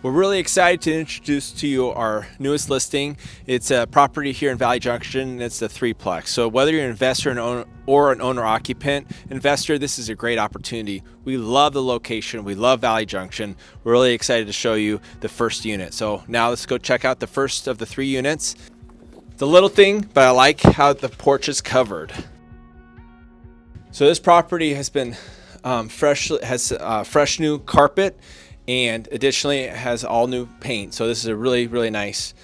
We're really excited to introduce to you our newest listing. It's a property here in Valley Junction, and it's the Three-Plex. So whether you're an investor or an owner-occupant investor, this is a great opportunity. We love the location. We love Valley Junction. We're really excited to show you the first unit. So now let's go check out the first of the 3 units. It's a little thing, but I like how the porch is covered. So this property has been fresh new carpet, and additionally it has all new paint. So this is a really nice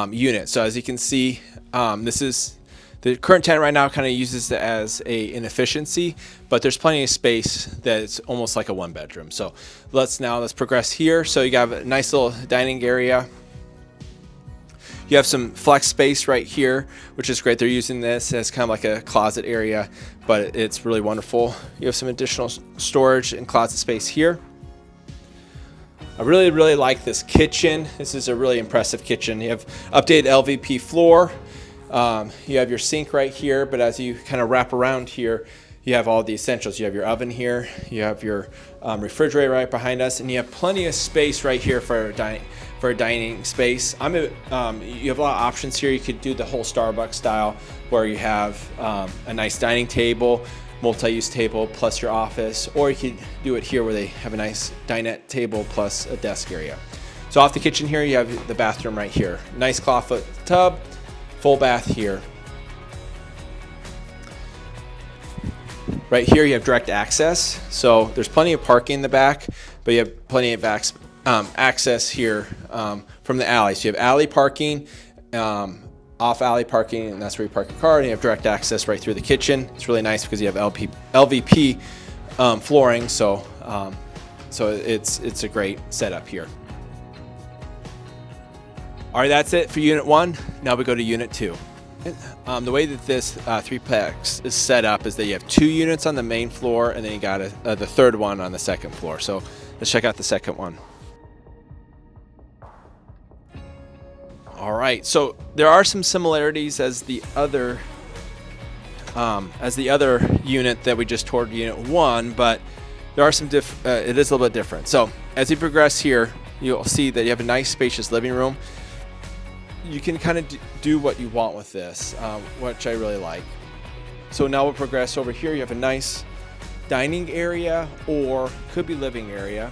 unit. So as you can see, this is the current tenant right now, kind of uses it as an inefficiency, but there's plenty of space that it's almost like a 1-bedroom. So let's progress here. So you have a nice little dining area. You have some flex space right here, which is great. They're using this as kind of like a closet area, but it's really wonderful. You have some additional storage and closet space here. I really like this kitchen. This is a really impressive kitchen. You have updated LVP floor. You have your sink right here, but as you kind of wrap around here, you have all the essentials. You have your oven here, you have your refrigerator right behind us, and you have plenty of space right here for a dining space. You have a lot of options here. You could do the whole Starbucks style, where you have a nice dining table, multi-use table plus your office, or you could do it here where they have a nice dinette table plus a desk area. So off the kitchen here, you have the bathroom right here. Nice clawfoot tub, full bath here. Right here you have direct access, so there's plenty of parking in the back, but you have plenty of access here from the alley. So you have alley parking, off alley parking, and that's where you park your car, and you have direct access right through the kitchen. It's really nice because you have LVP flooring, so it's a great setup here. All right, that's it for unit 1. Now we go to unit 2. The way that this Three-Plex is set up is that you have 2 units on the main floor, and then you got the third one on the second floor. So let's check out the second one. All right, so there are some similarities as the other unit that we just toured, unit 1, but there are some it is a little bit different. So as you progress here, you'll see that you have a nice spacious living room. You can kind of do what you want with this, which I really like. So now we'll progress over here. You have a nice dining area, or could be living area.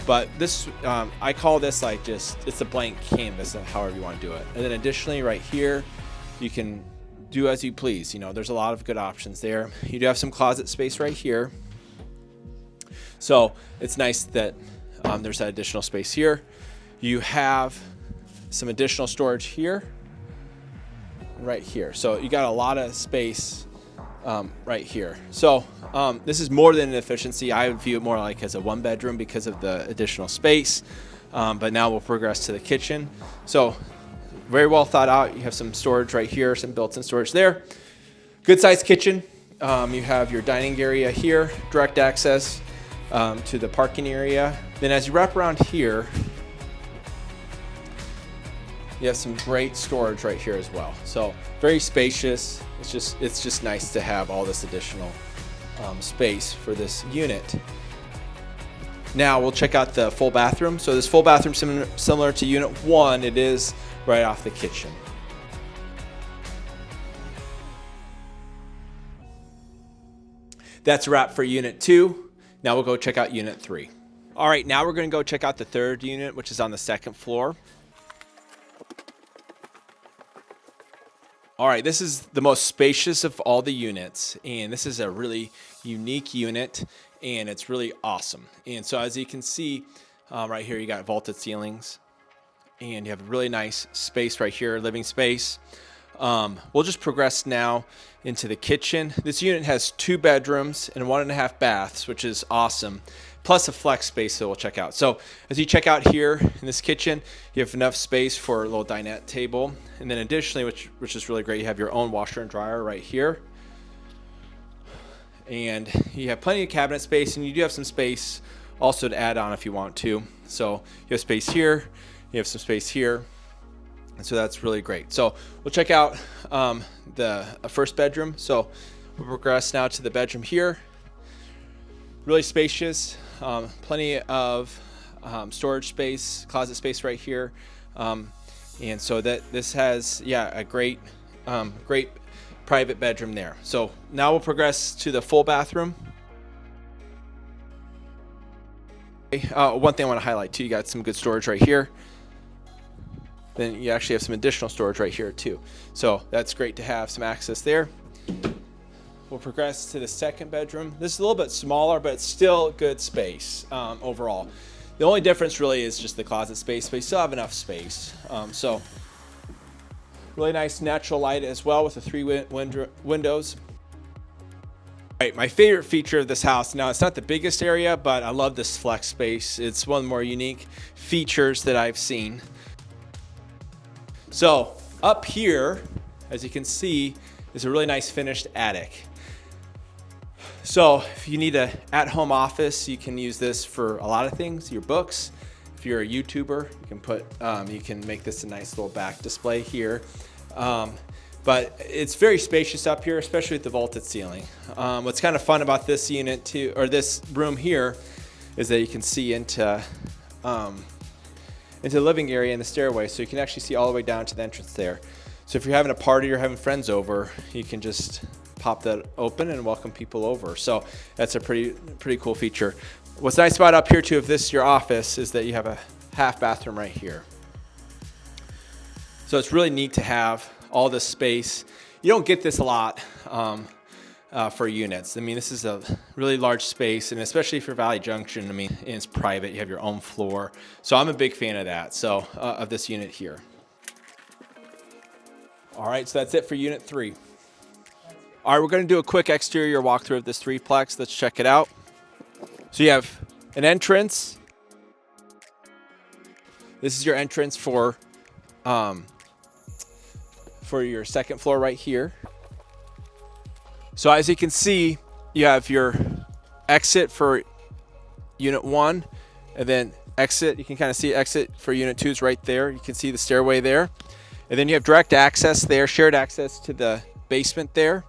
But this, I call this like it's a blank canvas, however you want to do it. And then additionally right here, you can do as you please. You know, there's a lot of good options there. You do have some closet space right here. So it's nice that there's that additional space here. You have some additional storage here, right here. So you got a lot of space right here. So this is more than an efficiency. I would view it more like as a 1-bedroom because of the additional space. But now we'll progress to the kitchen. So very well thought out. You have some storage right here, some built-in storage there. Good sized kitchen. You have your dining area here, direct access to the parking area. Then as you wrap around here, you have some great storage right here as well. So very spacious. It's just nice to have all this additional space for this unit. Now we'll check out the full bathroom. So this full bathroom, similar to unit 1, it is right off the kitchen. That's a wrap for unit 2. Now we'll go check out unit 3. All right, now we're going to go check out the third unit, which is on the second floor. All right, this is the most spacious of all the units, and this is a really unique unit, and it's really awesome. And so as you can see right here, you got vaulted ceilings, and you have a really nice space right here, living space. We'll just progress now into the kitchen. This unit has 2 bedrooms and 1.5 baths, which is awesome, plus a flex space that we'll check out. So as you check out here in this kitchen, you have enough space for a little dinette table. And then additionally, which is really great, you have your own washer and dryer right here. And you have plenty of cabinet space, and you do have some space also to add on if you want to. So you have space here, you have some space here. And so that's really great. So we'll check out the first bedroom. So we'll progress now to the bedroom here. Really spacious, plenty of storage space, closet space right here. And so that this has, yeah, a great private bedroom there. So now we'll progress to the full bathroom. One thing I want to highlight too, you got some good storage right here. Then you actually have some additional storage right here too. So that's great to have some access there. We'll progress to the second bedroom. This is a little bit smaller, but it's still good space overall. The only difference really is just the closet space, but you still have enough space. So really nice natural light as well with the 3 windows. All right, my favorite feature of this house, now it's not the biggest area, but I love this flex space. It's one of the more unique features that I've seen. So up here, as you can see, is a really nice finished attic. So if you need an at-home office, you can use this for a lot of things, your books. If you're a YouTuber, you can make this a nice little back display here. But it's very spacious up here, especially with the vaulted ceiling. What's kind of fun about this unit too, or this room here, is that you can see into the living area and the stairway, so you can actually see all the way down to the entrance there. So if you're having a party or having friends over, you can just pop that open and welcome people over. So that's a pretty cool feature. What's nice about up here too, if this is your office, is that you have a half bathroom right here. So it's really neat to have all this space. You don't get this a lot for units. I mean, this is a really large space, and especially for Valley Junction, I mean, it's private. You have your own floor. So I'm a big fan of that, so of this unit here. All right, so that's it for unit 3. All right, we're going to do a quick exterior walkthrough of this Three-Plex. Let's check it out. So you have an entrance. This is your entrance for your second floor right here. So as you can see, you have your exit for unit 1, and then exit. You can kind of see exit for unit 2 is right there. You can see the stairway there. And then you have direct access there, shared access to the basement there.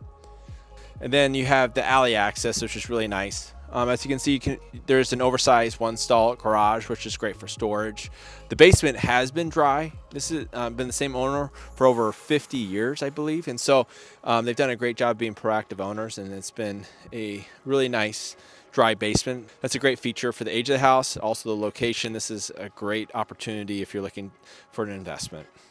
And then you have the alley access, which is really nice. As you can see, there's an oversized 1-stall garage, which is great for storage. The basement has been dry. This has been the same owner for over 50 years, I believe. And so they've done a great job being proactive owners, and it's been a really nice dry basement. That's a great feature for the age of the house. Also the location. This is a great opportunity if you're looking for an investment.